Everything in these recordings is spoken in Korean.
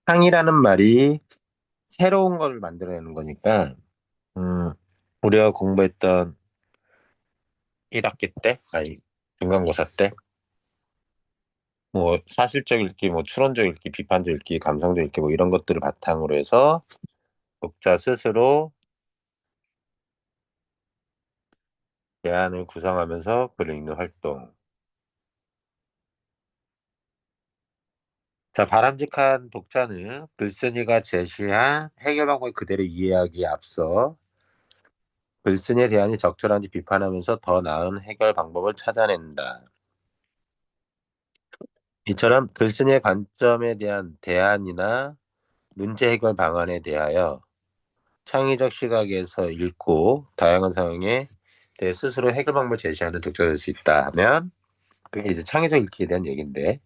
향이라는 말이 새로운 걸 만들어내는 거니까, 음, 우리가 공부했던 1학기 때, 아니, 중간고사 때, 뭐, 사실적 읽기, 뭐, 추론적 읽기, 비판적 읽기, 감성적 읽기, 뭐, 이런 것들을 바탕으로 해서 독자 스스로 대안을 구성하면서 글을 읽는 활동. 자, 바람직한 독자는 글쓴이가 제시한 해결 방법을 그대로 이해하기에 앞서 글쓴이의 대안이 적절한지 비판하면서 더 나은 해결 방법을 찾아낸다. 이처럼 글쓴이의 관점에 대한 대안이나 문제 해결 방안에 대하여 창의적 시각에서 읽고 다양한 상황에 대해 스스로 해결 방법을 제시하는 독자가 될 수 있다 하면 그게 이제 창의적 읽기에 대한 얘기인데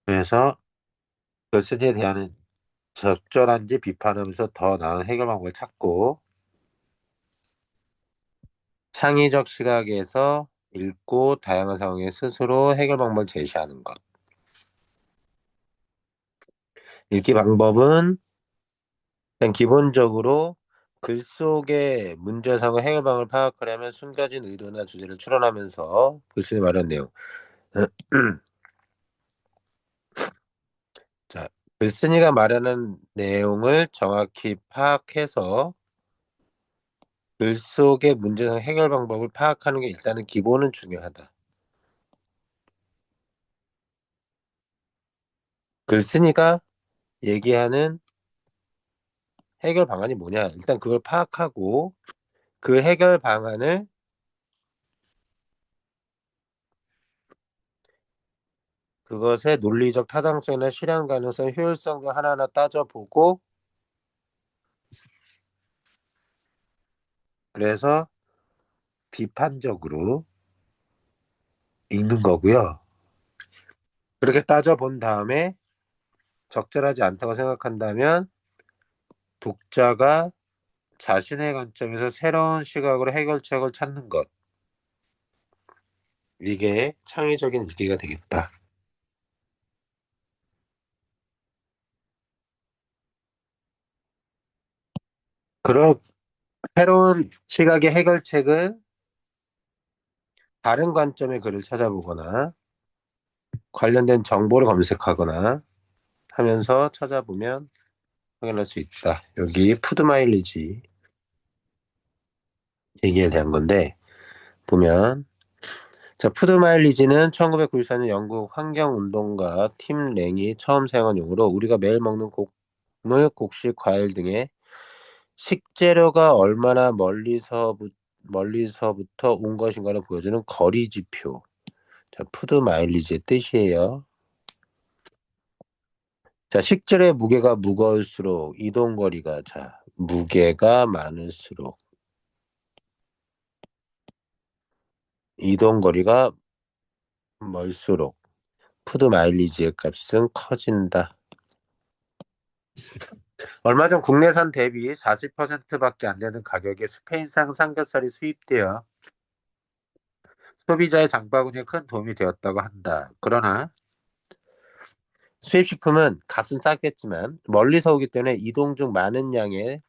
그래서 글쓴이에 대한 적절한지 비판하면서 더 나은 해결 방법을 찾고 창의적 시각에서 읽고 다양한 상황에 스스로 해결 방법을 제시하는 것. 읽기 방법은 일단 기본적으로 글 속의 문제상의 해결 방법을 파악하려면 숨겨진 의도나 주제를 추론하면서 글쓴이 말한 내용. 자, 글쓴이가 말하는 내용을 정확히 파악해서 글 속의 문제상 해결 방법을 파악하는 게 일단은 기본은 중요하다. 글쓴이가 얘기하는 해결 방안이 뭐냐? 일단 그걸 파악하고 그 해결 방안을 그것의 논리적 타당성이나 실현 가능성, 효율성도 하나하나 따져보고 그래서 비판적으로 읽는 거고요. 그렇게 따져본 다음에 적절하지 않다고 생각한다면 독자가 자신의 관점에서 새로운 시각으로 해결책을 찾는 것. 이게 창의적인 읽기가 되겠다. 그런 새로운 시각의 해결책을 다른 관점의 글을 찾아보거나 관련된 정보를 검색하거나 하면서 찾아보면 확인할 수 있다. 여기 푸드 마일리지 얘기에 대한 건데 보면 자, 푸드 마일리지는 1994년 영국 환경운동가 팀 랭이 처음 사용한 용어로 우리가 매일 먹는 곡물, 곡식, 과일 등의 식재료가 얼마나 멀리서부터 온 것인가를 보여주는 거리 지표. 자, 푸드 마일리지의 뜻이에요. 자, 식재료의 무게가 무거울수록 이동거리가 무게가 많을수록 이동거리가 멀수록 푸드 마일리지의 값은 커진다. 얼마 전 국내산 대비 40%밖에 안 되는 가격에 스페인산 삼겹살이 수입되어 소비자의 장바구니에 큰 도움이 되었다고 한다. 그러나 수입식품은 값은 싸겠지만 멀리서 오기 때문에 이동 중 많은 양의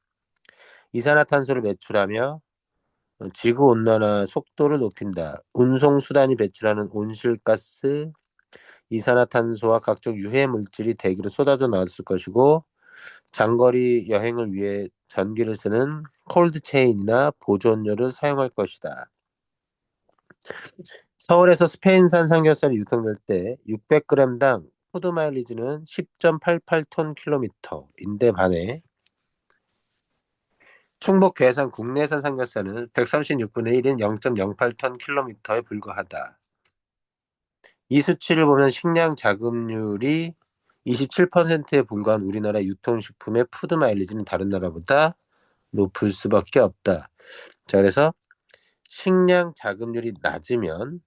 이산화탄소를 배출하며 지구온난화 속도를 높인다. 운송수단이 배출하는 온실가스, 이산화탄소와 각종 유해 물질이 대기로 쏟아져 나왔을 것이고 장거리 여행을 위해 전기를 쓰는 콜드체인이나 보존료를 사용할 것이다. 서울에서 스페인산 삼겹살이 유통될 때 600g당 푸드 마일리지는 10.88톤 킬로미터인데 반해 충북 괴산 국내산 삼겹살은 136분의 1인 0.08톤 킬로미터에 불과하다. 이 수치를 보면 식량 자급률이 27%에 불과한 우리나라 유통식품의 푸드 마일리지는 다른 나라보다 높을 수밖에 없다. 자, 그래서 식량 자급률이 낮으면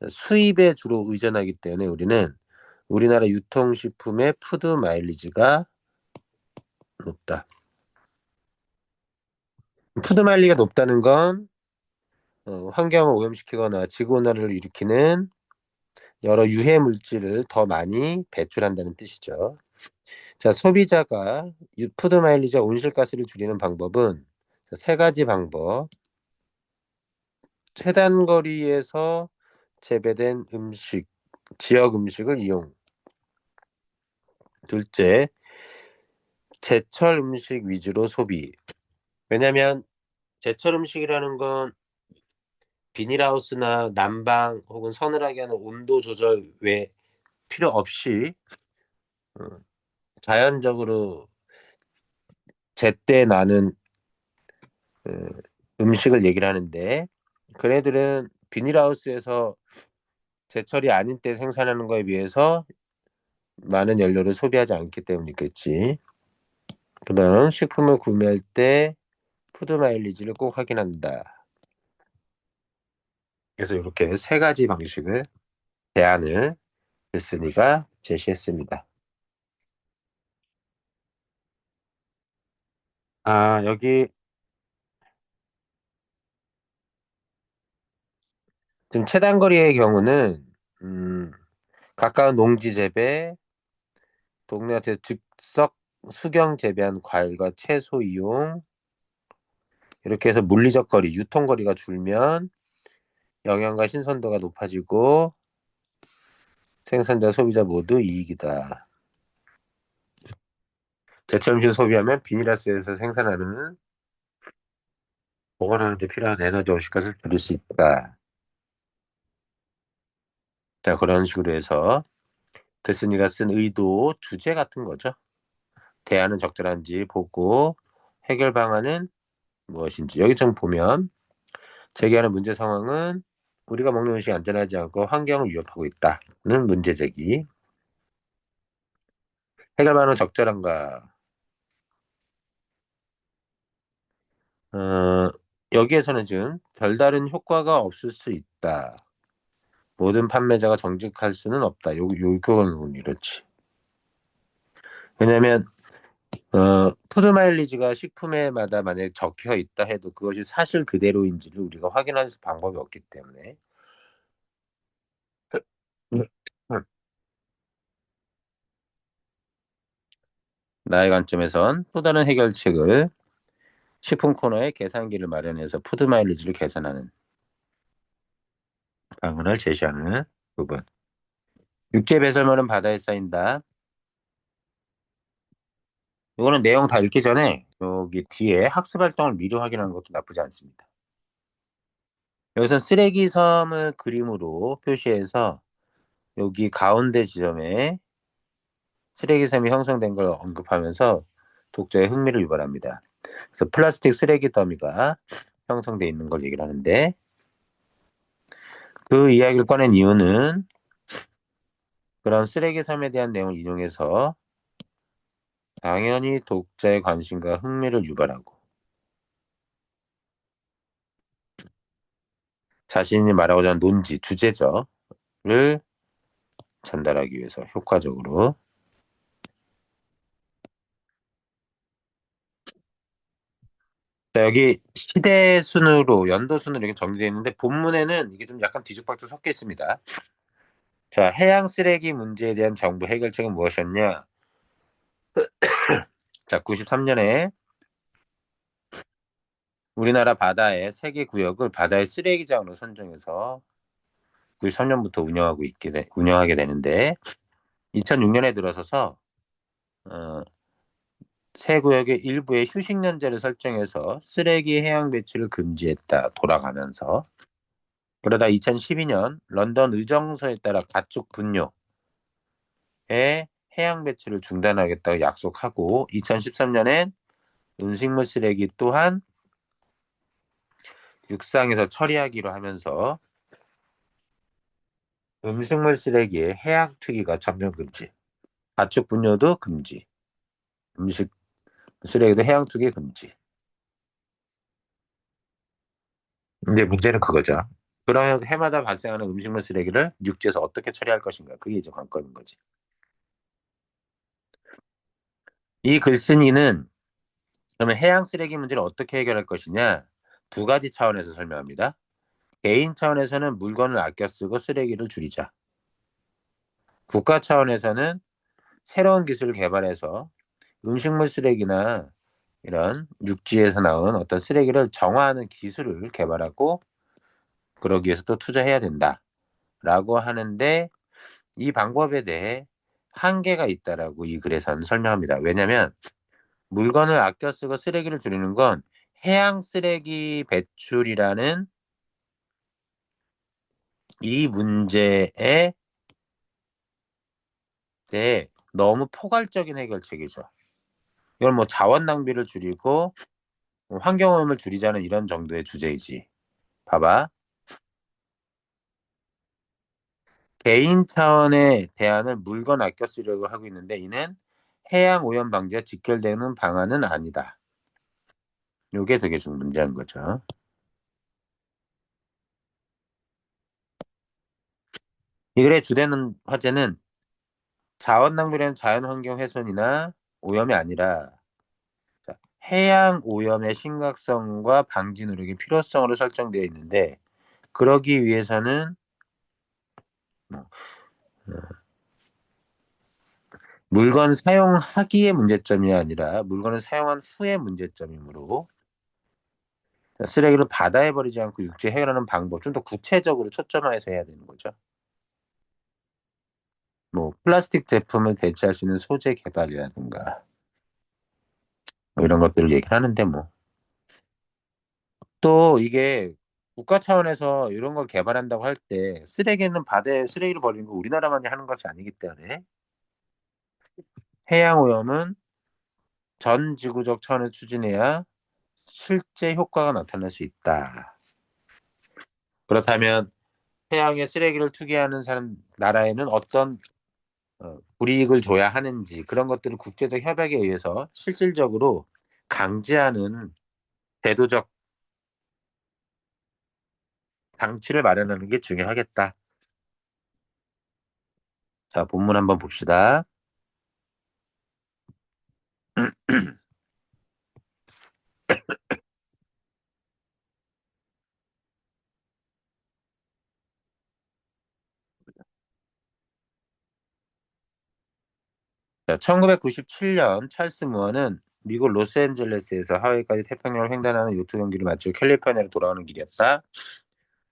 수입에 주로 의존하기 때문에 우리는 우리나라 유통식품의 푸드 마일리지가 높다. 푸드 마일리지가 높다는 건 환경을 오염시키거나 지구온난화를 일으키는 여러 유해 물질을 더 많이 배출한다는 뜻이죠. 자, 소비자가 푸드 마일리지와 온실가스를 줄이는 방법은 세 가지 방법. 최단 거리에서 재배된 음식, 지역 음식을 이용. 둘째, 제철 음식 위주로 소비. 왜냐면 제철 음식이라는 건 비닐하우스나 난방 혹은 서늘하게 하는 온도 조절 외 필요 없이 어, 자연적으로 제때 나는 어, 음식을 얘기를 하는데 그네들은 비닐하우스에서 제철이 아닌 때 생산하는 거에 비해서 많은 연료를 소비하지 않기 때문이겠지. 그다음 식품을 구매할 때 푸드 마일리지를 꼭 확인한다. 그래서 이렇게 세 가지 방식을 대안을 글쓴이가 제시했습니다. 아, 여기 지금 최단거리의 경우는 음, 가까운 농지 재배, 동네한테 즉석 수경 재배한 과일과 채소 이용, 이렇게 해서 물리적 거리, 유통 거리가 줄면 영양과 신선도가 높아지고 생산자, 소비자 모두 이익이다. 제철 음식 소비하면 비닐하우스에서 생산하는 보관하는 데 필요한 에너지 오시가스를 줄일 수 있다. 자, 그런 식으로 해서 글쓴이가 쓴 의도, 주제 같은 거죠. 대안은 적절한지 보고 해결 방안은 무엇인지. 여기 좀 보면 제기하는 문제 상황은 우리가 먹는 음식이 안전하지 않고 환경을 위협하고 있다는 문제 제기. 해결 방안은 적절한가? 어, 여기에서는 지금 별다른 효과가 없을 수 있다. 모든 판매자가 정직할 수는 없다. 요거는 이렇지. 왜냐면 푸드 마일리지가 식품에마다 만약에 적혀 있다 해도 그것이 사실 그대로인지를 우리가 확인할 방법이 없기 때문에 음, 나의 관점에선 또 다른 해결책을 식품 코너에 계산기를 마련해서 푸드 마일리지를 계산하는 방안을 제시하는 부분. 육체 배설물은 바다에 쌓인다. 이거는 내용 다 읽기 전에 여기 뒤에 학습 활동을 미리 확인하는 것도 나쁘지 않습니다. 여기서 쓰레기 섬을 그림으로 표시해서 여기 가운데 지점에 쓰레기섬이 형성된 걸 언급하면서 독자의 흥미를 유발합니다. 그래서 플라스틱 쓰레기 더미가 형성돼 있는 걸 얘기를 하는데 그 이야기를 꺼낸 이유는 그런 쓰레기섬에 대한 내용을 인용해서 당연히 독자의 관심과 흥미를 유발하고 자신이 말하고자 하는 논지, 주제를 전달하기 위해서 효과적으로. 자, 여기 시대 순으로, 연도 순으로 이렇게 정리되어 있는데 본문에는 이게 좀 약간 뒤죽박죽 섞여 있습니다. 자, 해양 쓰레기 문제에 대한 정부 해결책은 무엇이었냐? 자, 93년에 우리나라 바다의 세 개 구역을 바다의 쓰레기장으로 선정해서 93년부터 운영하게 되는데 2006년에 들어서서 어, 새 구역의 일부에 휴식연제를 설정해서 쓰레기 해양 배출을 금지했다. 돌아가면서 그러다 2012년 런던 의정서에 따라 가축 분뇨의 해양 배출을 중단하겠다고 약속하고 2013년엔 음식물 쓰레기 또한 육상에서 처리하기로 하면서 음식물 쓰레기의 해양 투기가 전면 금지, 가축 분뇨도 금지, 음식 쓰레기도 해양 투기 금지. 근데 문제는 그거죠. 그러면 해마다 발생하는 음식물 쓰레기를 육지에서 어떻게 처리할 것인가? 그게 이제 관건인 거지. 이 글쓴이는 그러면 해양 쓰레기 문제를 어떻게 해결할 것이냐? 두 가지 차원에서 설명합니다. 개인 차원에서는 물건을 아껴 쓰고 쓰레기를 줄이자. 국가 차원에서는 새로운 기술을 개발해서 음식물 쓰레기나 이런 육지에서 나온 어떤 쓰레기를 정화하는 기술을 개발하고 그러기 위해서 또 투자해야 된다라고 하는데 이 방법에 대해 한계가 있다라고 이 글에서는 설명합니다. 왜냐하면 물건을 아껴 쓰고 쓰레기를 줄이는 건 해양 쓰레기 배출이라는 이 문제에 대해 너무 포괄적인 해결책이죠. 이걸 뭐 자원 낭비를 줄이고 환경오염을 줄이자는 이런 정도의 주제이지. 봐봐. 개인 차원의 대안을 물건 아껴 쓰려고 하고 있는데 이는 해양 오염 방지와 직결되는 방안은 아니다. 이게 되게 좀 문제한 거죠. 이 글의 주된 화제는 자원 낭비라는 자연환경 훼손이나 오염이 아니라 자, 해양 오염의 심각성과 방지 노력의 필요성으로 설정되어 있는데 그러기 위해서는 뭐, 어, 물건 사용하기의 문제점이 아니라 물건을 사용한 후의 문제점이므로 쓰레기를 바다에 버리지 않고 육지에 해결하는 방법 좀 더 구체적으로 초점화해서 해야 되는 거죠. 뭐 플라스틱 제품을 대체할 수 있는 소재 개발이라든가 뭐 이런 것들을 얘기를 하는데 뭐 또 이게 국가 차원에서 이런 걸 개발한다고 할 때 쓰레기는 바다에 쓰레기를 버리는 거 우리나라만이 하는 것이 아니기 때문에 해양 오염은 전 지구적 차원에서 추진해야 실제 효과가 나타날 수 있다. 그렇다면 해양에 쓰레기를 투기하는 사람 나라에는 어떤 불이익을 줘야 하는지 그런 것들을 국제적 협약에 의해서 실질적으로 강제하는 제도적 장치를 마련하는 게 중요하겠다. 자, 본문 한번 봅시다. 자, 1997년 찰스 무어는 미국 로스앤젤레스에서 하와이까지 태평양을 횡단하는 요트 경기를 마치고 캘리포니아로 돌아오는 길이었다.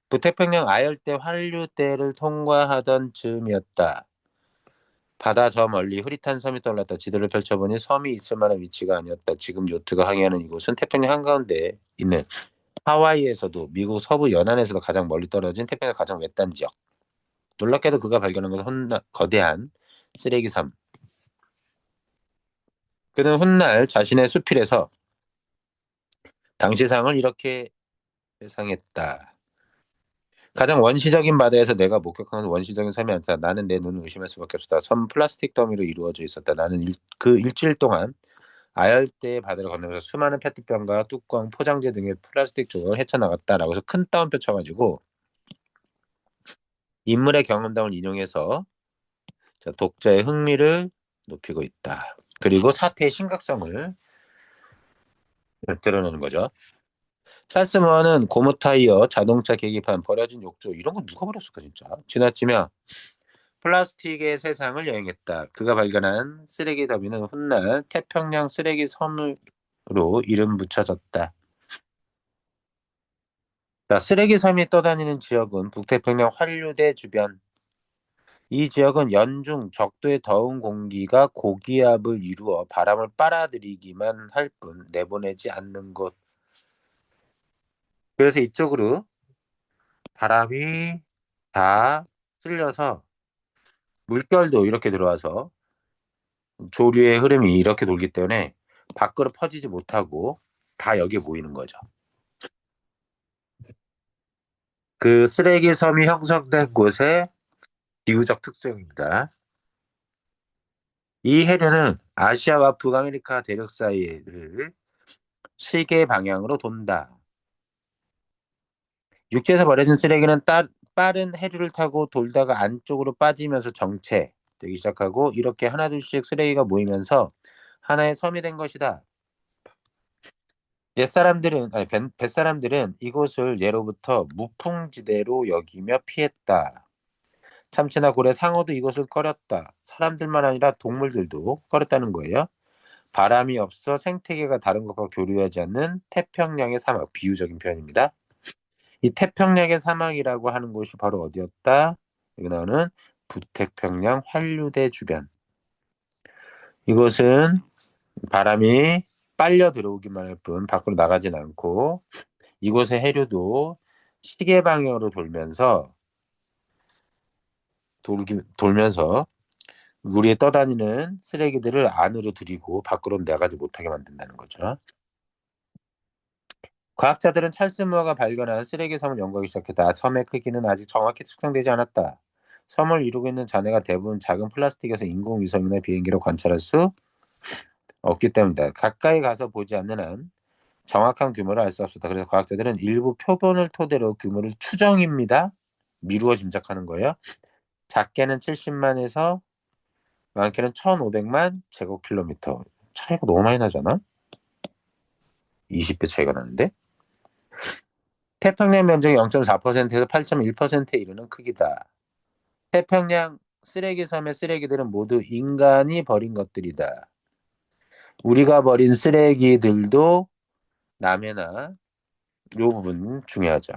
북태평양 아열대 환류대를 통과하던 즈음이었다. 바다 저 멀리 흐릿한 섬이 떠올랐다. 지도를 펼쳐보니 섬이 있을 만한 위치가 아니었다. 지금 요트가 항해하는 이곳은 태평양 한가운데에 있는 하와이에서도 미국 서부 연안에서도 가장 멀리 떨어진 태평양 가장 외딴 지역. 놀랍게도 그가 발견한 것은 거대한 쓰레기 섬. 그는 훗날 자신의 수필에서 당시 상을 이렇게 회상했다. 가장 원시적인 바다에서 내가 목격한 것은 원시적인 섬이 아니다. 나는 내 눈을 의심할 수밖에 없었다. 섬 플라스틱 더미로 이루어져 있었다. 나는 그 일주일 동안 아열대의 바다를 건너면서 수많은 페트병과 뚜껑, 포장재 등의 플라스틱 조각을 헤쳐나갔다라고 해서 큰 따옴표 쳐가지고 인물의 경험담을 인용해서 독자의 흥미를 높이고 있다. 그리고 사태의 심각성을 드러내는 거죠. 찰스 머는 고무 타이어, 자동차 계기판, 버려진 욕조 이런 거 누가 버렸을까 진짜. 지나치며 플라스틱의 세상을 여행했다. 그가 발견한 쓰레기 더미는 훗날 태평양 쓰레기 섬으로 이름 붙여졌다. 자, 쓰레기 섬이 떠다니는 지역은 북태평양 환류대 주변. 이 지역은 연중 적도의 더운 공기가 고기압을 이루어 바람을 빨아들이기만 할 뿐 내보내지 않는 곳. 그래서 이쪽으로 바람이 다 쓸려서 물결도 이렇게 들어와서 조류의 흐름이 이렇게 돌기 때문에 밖으로 퍼지지 못하고 다 여기에 모이는 거죠. 그 쓰레기 섬이 형성된 곳의 기후적 특성입니다. 이 해류는 아시아와 북아메리카 대륙 사이를 시계 방향으로 돈다. 육지에서 버려진 쓰레기는 빠른 해류를 타고 돌다가 안쪽으로 빠지면서 정체되기 시작하고 이렇게 하나둘씩 쓰레기가 모이면서 하나의 섬이 된 것이다. 뱃사람들은 이곳을 예로부터 무풍지대로 여기며 피했다. 참치나 고래, 상어도 이것을 꺼렸다. 사람들만 아니라 동물들도 꺼렸다는 거예요. 바람이 없어 생태계가 다른 것과 교류하지 않는 태평양의 사막, 비유적인 표현입니다. 이 태평양의 사막이라고 하는 곳이 바로 어디였다? 여기 나오는 북태평양 환류대 주변. 이곳은 바람이 빨려 들어오기만 할 뿐 밖으로 나가진 않고, 이곳의 해류도 시계 방향으로 돌면서 물 위에 떠다니는 쓰레기들을 안으로 들이고 밖으로 나가지 못하게 만든다는 거죠. 과학자들은 찰스 무어가 발견한 쓰레기 섬을 연구하기 시작했다. 섬의 크기는 아직 정확히 측정되지 않았다. 섬을 이루고 있는 잔해가 대부분 작은 플라스틱에서 인공위성이나 비행기로 관찰할 수 없기 때문이다. 가까이 가서 보지 않는 한 정확한 규모를 알 수 없었다. 그래서 과학자들은 일부 표본을 토대로 규모를 추정입니다. 미루어 짐작하는 거예요. 작게는 70만에서 많게는 1,500만 제곱킬로미터. 차이가 너무 많이 나잖아? 20배 차이가 나는데? 태평양 면적의 0.4%에서 8.1%에 이르는 크기다. 태평양 쓰레기섬의 쓰레기들은 모두 인간이 버린 것들이다. 우리가 버린 쓰레기들도 남해나 요 부분 중요하죠.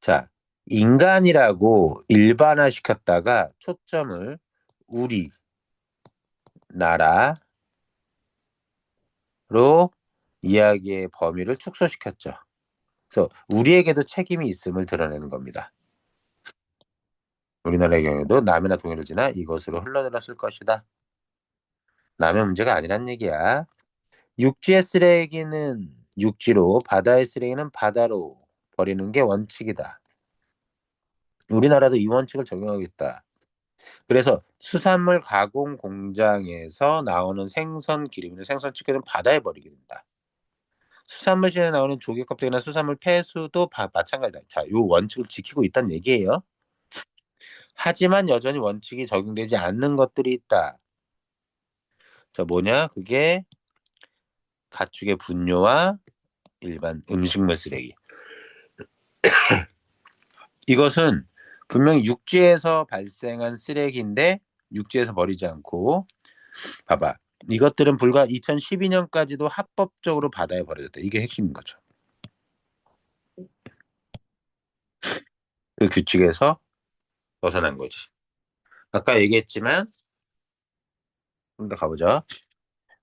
자, 인간이라고 일반화시켰다가 초점을 우리나라로 이야기의 범위를 축소시켰죠. 그래서 우리에게도 책임이 있음을 드러내는 겁니다. 우리나라의 경우에도 남해나 동해를 지나 이것으로 흘러들었을 것이다. 남의 문제가 아니란 얘기야. 육지의 쓰레기는 육지로, 바다의 쓰레기는 바다로 버리는 게 원칙이다. 우리나라도 이 원칙을 적용하고 있다. 그래서 수산물 가공 공장에서 나오는 생선 기름이나 생선 찌개는 바다에 버리게 된다. 수산물 시장에 나오는 조개 껍데기나 수산물 폐수도 마찬가지다. 자, 이 원칙을 지키고 있다는 얘기예요. 하지만 여전히 원칙이 적용되지 않는 것들이 있다. 자, 뭐냐? 그게 가축의 분뇨와 일반 음식물 쓰레기. 이것은 분명히 육지에서 발생한 쓰레기인데 육지에서 버리지 않고, 봐봐. 이것들은 불과 2012년까지도 합법적으로 바다에 버려졌다. 이게 핵심인 거죠. 그 규칙에서 벗어난 거지. 아까 얘기했지만 좀 더 가보자.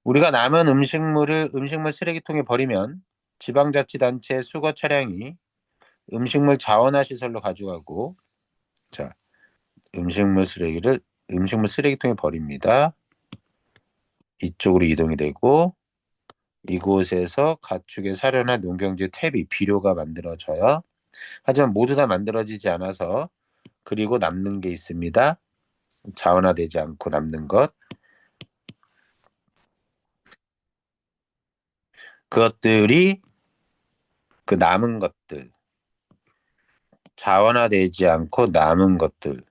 우리가 남은 음식물 쓰레기통에 버리면 지방자치단체 수거 차량이 음식물 자원화 시설로 가져가고, 자, 음식물 쓰레기를 음식물 쓰레기통에 버립니다. 이쪽으로 이동이 되고 이곳에서 가축의 사료나 농경지 퇴비, 비료가 만들어져요. 하지만 모두 다 만들어지지 않아서 그리고 남는 게 있습니다. 자원화되지 않고 남는 것. 그것들이 그 남은 것들, 자원화되지 않고 남은 것들,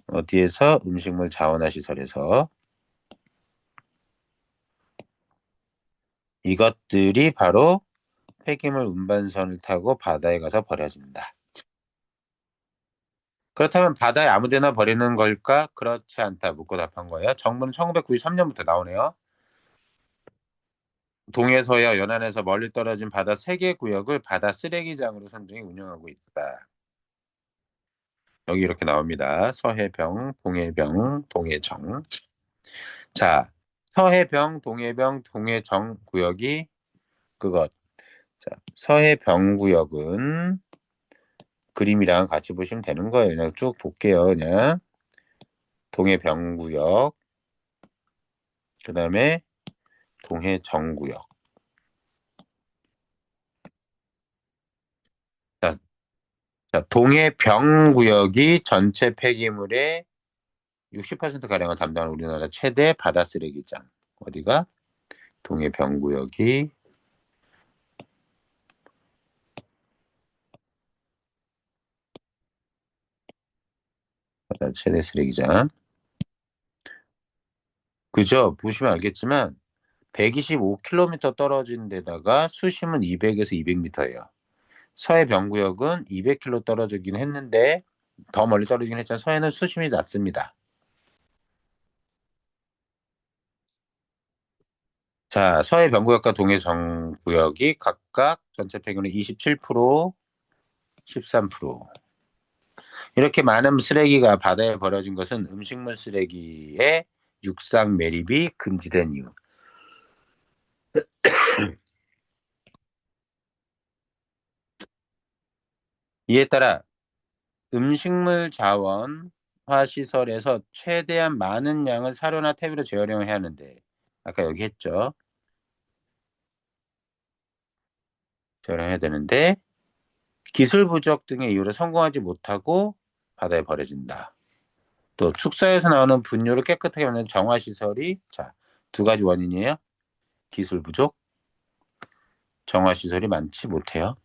어디에서? 음식물 자원화 시설에서. 이것들이 바로 폐기물 운반선을 타고 바다에 가서 버려진다. 그렇다면 바다에 아무데나 버리는 걸까? 그렇지 않다. 묻고 답한 거예요. 정부는 1993년부터 나오네요. 동해서야 연안에서 멀리 떨어진 바다 3개 구역을 바다 쓰레기장으로 선정해 운영하고 있다. 여기 이렇게 나옵니다. 서해병, 동해병, 동해정. 자, 서해병, 동해병, 동해정 구역이 그것. 자, 서해병 구역은 그림이랑 같이 보시면 되는 거예요. 그냥 쭉 볼게요. 그냥 동해병 구역, 그 다음에 동해정 구역. 자, 동해병 구역이 전체 폐기물의 60%가량을 담당하는 우리나라 최대 바다 쓰레기장. 어디가? 동해병 구역이 바다 최대 쓰레기장. 그죠? 보시면 알겠지만 125km 떨어진 데다가 수심은 200에서 200m예요. 서해 병구역은 200km 떨어지긴 했는데 더 멀리 떨어지긴 했지만 서해는 수심이 낮습니다. 자, 서해 병구역과 동해 정구역이 각각 전체 평균의 27%, 13%. 이렇게 많은 쓰레기가 바다에 버려진 것은 음식물 쓰레기의 육상 매립이 금지된 이유. 이에 따라 음식물 자원화 시설에서 최대한 많은 양을 사료나 퇴비로 재활용해야 하는데 아까 여기 했죠. 재활용해야 되는데 기술 부족 등의 이유로 성공하지 못하고 바다에 버려진다. 또 축사에서 나오는 분유를 깨끗하게 만드는 정화 시설이 자, 두 가지 원인이에요. 기술 부족, 정화 시설이 많지 못해요.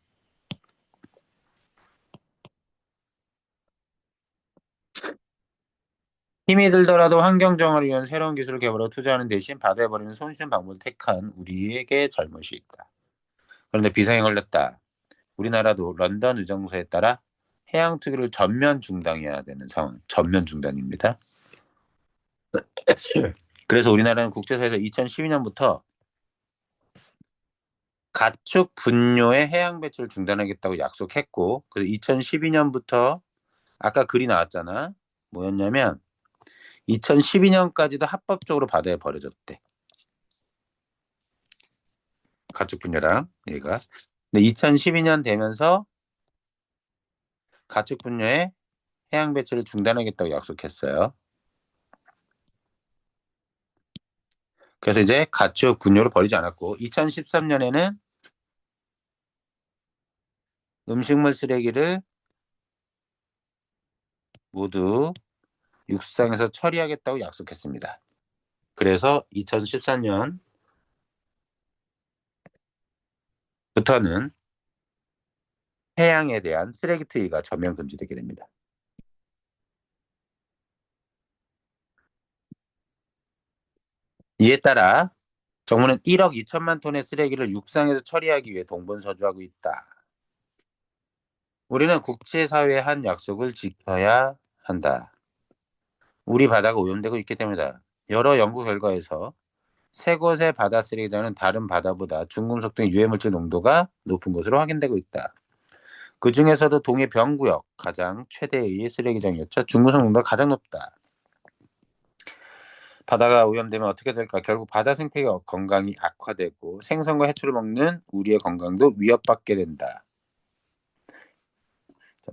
힘이 들더라도 환경 정화를 위한 새로운 기술을 개발하고 투자하는 대신 바다에 버리는 손쉬운 방법을 택한 우리에게 잘못이 있다. 그런데 비상에 걸렸다. 우리나라도 런던 의정서에 따라 해양 투기를 전면 중단해야 되는 상황, 전면 중단입니다. 그래서 우리나라는 국제사회에서 2012년부터 가축 분뇨의 해양 배출을 중단하겠다고 약속했고, 그래서 2012년부터 아까 글이 나왔잖아. 뭐였냐면 2012년까지도 합법적으로 바다에 버려졌대. 가축 분뇨랑 얘가. 근데 2012년 되면서 가축 분뇨의 해양 배출을 중단하겠다고 약속했어요. 그래서 이제 가축 분뇨를 버리지 않았고 2013년에는 음식물 쓰레기를 모두 육상에서 처리하겠다고 약속했습니다. 그래서 2014년부터는 해양에 대한 쓰레기 투기가 전면 금지되게 됩니다. 이에 따라 정부는 1억 2천만 톤의 쓰레기를 육상에서 처리하기 위해 동분서주하고 있다. 우리는 국제사회의 한 약속을 지켜야 한다. 우리 바다가 오염되고 있기 때문이다. 여러 연구 결과에서 세 곳의 바다 쓰레기장은 다른 바다보다 중금속 등 유해물질 농도가 높은 것으로 확인되고 있다. 그 중에서도 동해 병구역 가장 최대의 쓰레기장이었죠. 중금속 농도가 가장 높다. 바다가 오염되면 어떻게 될까? 결국 바다 생태 건강이 악화되고 생선과 해초를 먹는 우리의 건강도 위협받게 된다.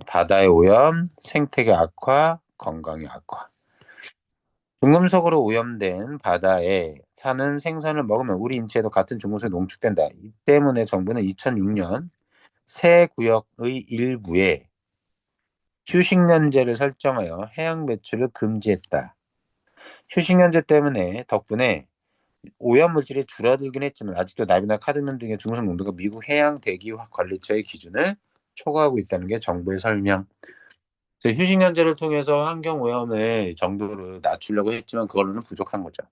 바다의 오염, 생태계 악화, 건강의 악화. 중금속으로 오염된 바다에 사는 생선을 먹으면 우리 인체에도 같은 중금속이 농축된다. 이 때문에 정부는 2006년 새 구역의 일부에 휴식연제를 설정하여 해양 배출을 금지했다. 휴식연제 때문에 덕분에 오염물질이 줄어들긴 했지만 아직도 나비나 카드뮴 등의 중금속 농도가 미국 해양 대기 관리처의 기준을 초과하고 있다는 게 정부의 설명. 휴식연제를 통해서 환경 오염의 정도를 낮추려고 했지만 그걸로는 부족한 거죠.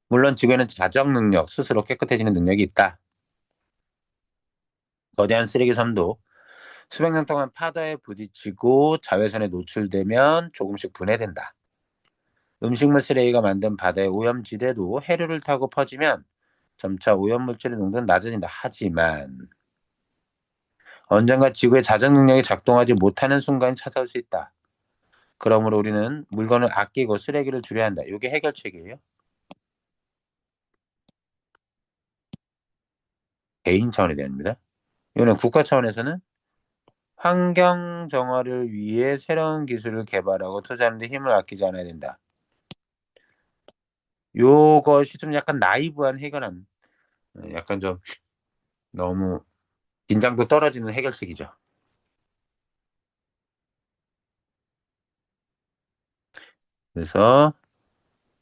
물론 지구에는 자정 능력, 스스로 깨끗해지는 능력이 있다. 거대한 쓰레기 섬도 수백 년 동안 파도에 부딪히고 자외선에 노출되면 조금씩 분해된다. 음식물 쓰레기가 만든 바다의 오염지대도 해류를 타고 퍼지면 점차 오염물질의 농도는 낮아진다. 하지만 언젠가 지구의 자정 능력이 작동하지 못하는 순간이 찾아올 수 있다. 그러므로 우리는 물건을 아끼고 쓰레기를 줄여야 한다. 이게 해결책이에요. 개인 차원이 됩니다. 이거는 국가 차원에서는 환경 정화를 위해 새로운 기술을 개발하고 투자하는 데 힘을 아끼지 않아야 된다. 요것이 좀 약간 나이브한 해결안, 약간 좀 너무 긴장도 떨어지는 해결책이죠. 그래서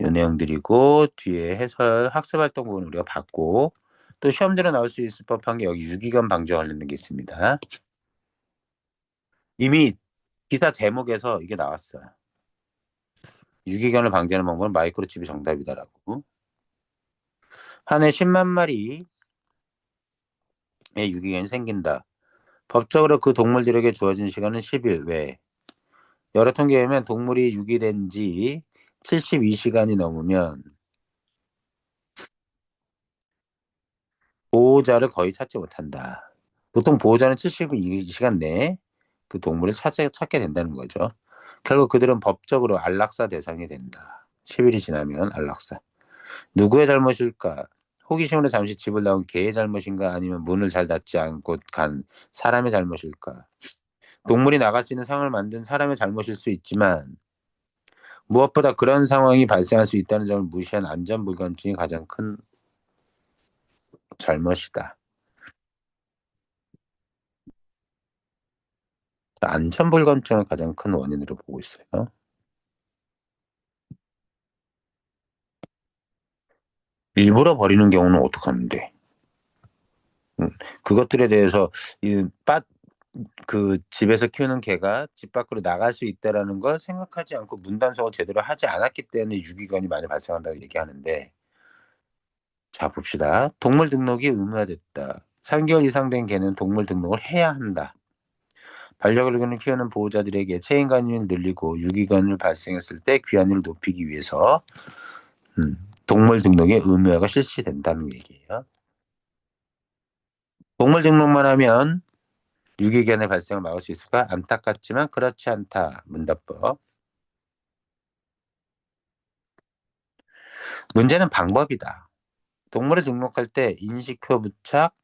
이 내용들이고 뒤에 해설 학습 활동 부분 우리가 봤고 또 시험대로 나올 수 있을 법한 게 여기 유기견 방지와 관련된 게 있습니다. 이미 기사 제목에서 이게 나왔어요. 유기견을 방지하는 방법은 마이크로칩이 정답이다라고. 한 해 10만 마리 유기견이 생긴다. 법적으로 그 동물들에게 주어진 시간은 10일 외에 여러 통계에 의하면 동물이 유기된 지 72시간이 넘으면 보호자를 거의 찾지 못한다. 보통 보호자는 72시간 내에 그 동물을 찾게 된다는 거죠. 결국 그들은 법적으로 안락사 대상이 된다. 10일이 지나면 안락사. 누구의 잘못일까? 호기심으로 잠시 집을 나온 개의 잘못인가? 아니면 문을 잘 닫지 않고 간 사람의 잘못일까? 동물이 나갈 수 있는 상황을 만든 사람의 잘못일 수 있지만 무엇보다 그런 상황이 발생할 수 있다는 점을 무시한 안전불감증이 가장 큰 잘못이다. 안전불감증을 가장 큰 원인으로 보고 있어요. 일부러 버리는 경우는 어떡하는데? 음, 그것들에 대해서 그 집에서 키우는 개가 집 밖으로 나갈 수 있다라는 걸 생각하지 않고 문단속을 제대로 하지 않았기 때문에 유기견이 많이 발생한다고 얘기하는데, 자 봅시다. 동물 등록이 의무화됐다. 3개월 이상 된 개는 동물 등록을 해야 한다. 반려견을 키우는 보호자들에게 책임감을 늘리고 유기견을 발생했을 때 귀환율을 높이기 위해서 동물 등록의 의무화가 실시된다는 얘기예요. 동물 등록만 하면 유기견의 발생을 막을 수 있을까? 안타깝지만 그렇지 않다. 문답법. 문제는 방법이다. 동물을 등록할 때 인식표 부착,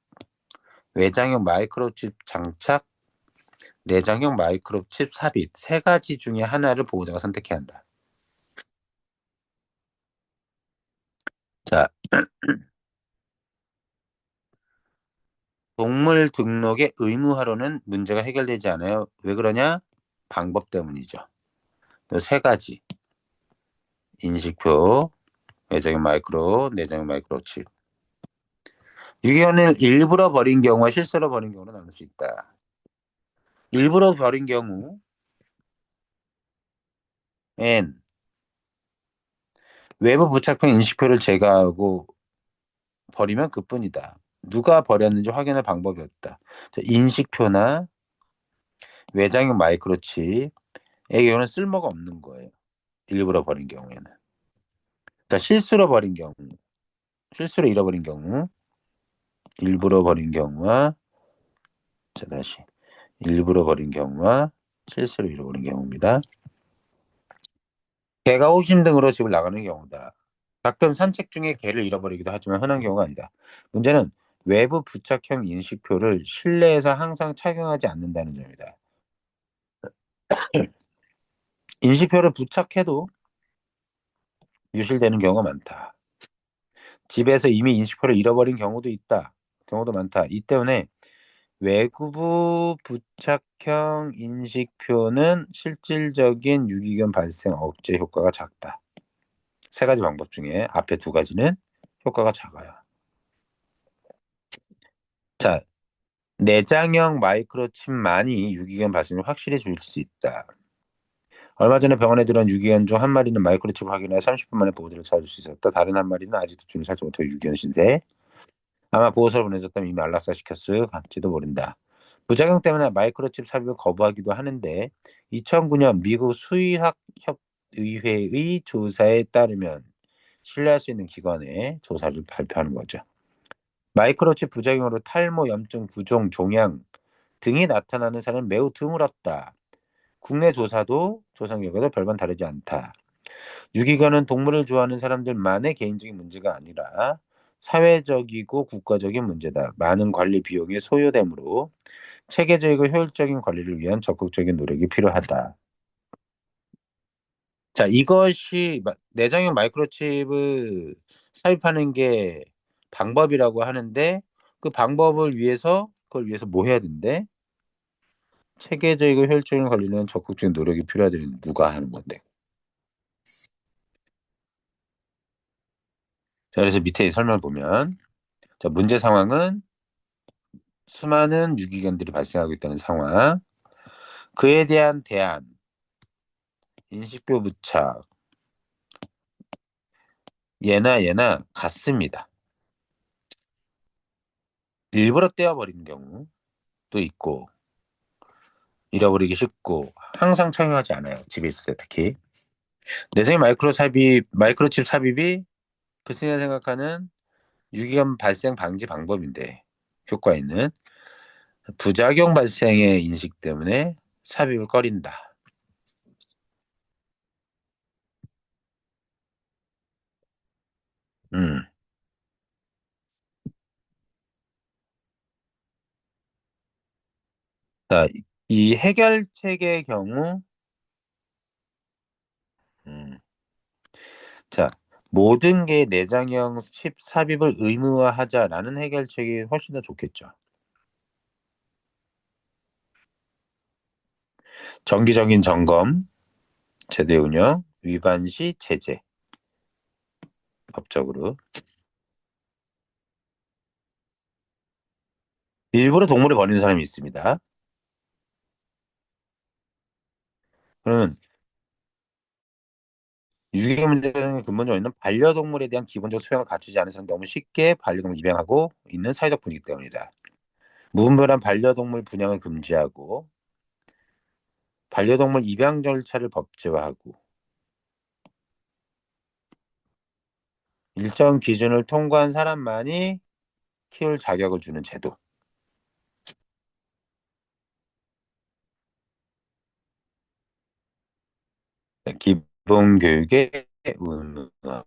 외장형 마이크로칩 장착, 내장형 마이크로칩 삽입 세 가지 중에 하나를 보호자가 선택해야 한다. 자, 동물 등록의 의무화로는 문제가 해결되지 않아요. 왜 그러냐? 방법 때문이죠. 세 가지. 인식표, 외장형 마이크로, 내장형 마이크로칩. 유기견을 일부러 버린 경우와 실수로 버린 경우는 나눌 수 있다. 일부러 버린 경우엔 외부 부착형 인식표를 제거하고 버리면 그뿐이다. 누가 버렸는지 확인할 방법이 없다. 인식표나 외장형 마이크로칩의 경우는 쓸모가 없는 거예요. 일부러 버린 경우에는. 그러니까 실수로 잃어버린 경우, 일부러 버린 경우와, 자, 다시. 일부러 버린 경우와 실수로 잃어버린 경우입니다. 개가 호기심 등으로 집을 나가는 경우다. 가끔 산책 중에 개를 잃어버리기도 하지만 흔한 경우가 아니다. 문제는 외부 부착형 인식표를 실내에서 항상 착용하지 않는다는 점이다. 인식표를 부착해도 유실되는 경우가 많다. 집에서 이미 인식표를 잃어버린 경우도 많다. 이 때문에 외부부 부착형 인식표는 실질적인 유기견 발생 억제 효과가 작다. 세 가지 방법 중에 앞에 두 가지는 효과가 작아요. 자, 내장형 마이크로칩만이 유기견 발생을 확실히 줄일 수 있다. 얼마 전에 병원에 들어온 유기견 중 한 마리는 마이크로칩 확인해 30분 만에 보호자를 찾을 수 있었다. 다른 한 마리는 아직도 줄을 찾지 못하고 유기견 신세. 아마 보호소를 보내줬다면 이미 안락사 시켰을지도 모른다. 부작용 때문에 마이크로칩 삽입을 거부하기도 하는데 2009년 미국 수의학협의회의 조사에 따르면 신뢰할 수 있는 기관의 조사를 발표하는 거죠. 마이크로칩 부작용으로 탈모, 염증, 부종, 종양 등이 나타나는 사람은 매우 드물었다. 국내 조사도 조사 결과도 별반 다르지 않다. 유기견은 동물을 좋아하는 사람들만의 개인적인 문제가 아니라 사회적이고 국가적인 문제다. 많은 관리 비용이 소요되므로 체계적이고 효율적인 관리를 위한 적극적인 노력이 필요하다. 자, 이것이 내장형 마이크로칩을 삽입하는 게 방법이라고 하는데 그걸 위해서 뭐 해야 된대? 체계적이고 효율적인 관리는 위한 적극적인 노력이 필요하다는 누가 하는 건데? 자, 그래서 밑에 설명을 보면 자, 문제 상황은 수많은 유기견들이 발생하고 있다는 상황. 그에 대한 대안, 인식표 부착, 얘나 같습니다. 일부러 떼어버리는 경우도 있고, 잃어버리기 쉽고, 항상 착용하지 않아요. 집에 있을 때 특히. 내성의 마이크로칩 삽입이 글쓴이가 생각하는 유기견 발생 방지 방법인데, 효과에는 부작용 발생의 인식 때문에 삽입을 꺼린다. 음. 자, 이 해결책의 경우, 음, 자, 모든 게 내장형 칩 삽입을 의무화하자라는 해결책이 훨씬 더 좋겠죠. 정기적인 점검, 제대 운영, 위반 시 제재, 법적으로. 일부러 동물을 버리는 사람이 있습니다. 그러면 유기견 문제는 근본적으로 있는 반려동물에 대한 기본적 소양을 갖추지 않은 사람이 너무 쉽게 반려동물 입양하고 있는 사회적 분위기 때문이다. 무분별한 반려동물 분양을 금지하고 반려동물 입양 절차를 법제화하고 일정 기준을 통과한 사람만이 키울 자격을 주는 제도. 기본 교육의 의무화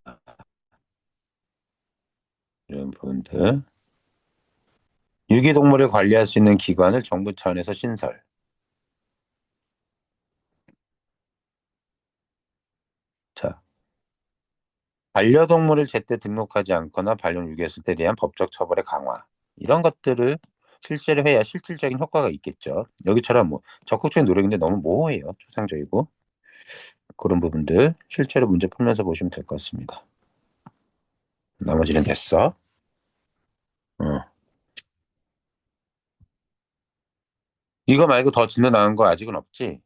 이런 부분들. 유기동물을 관리할 수 있는 기관을 정부 차원에서 신설. 자, 반려동물을 제때 등록하지 않거나 반려를 유기했을 때 대한 법적 처벌의 강화. 이런 것들을 실제로 해야 실질적인 효과가 있겠죠. 여기처럼 뭐 적극적인 노력인데 너무 모호해요. 추상적이고. 그런 부분들 실제로 문제 풀면서 보시면 될 것 같습니다. 나머지는 됐어. 어. 이거 말고 더 진도 나은 거 아직은 없지?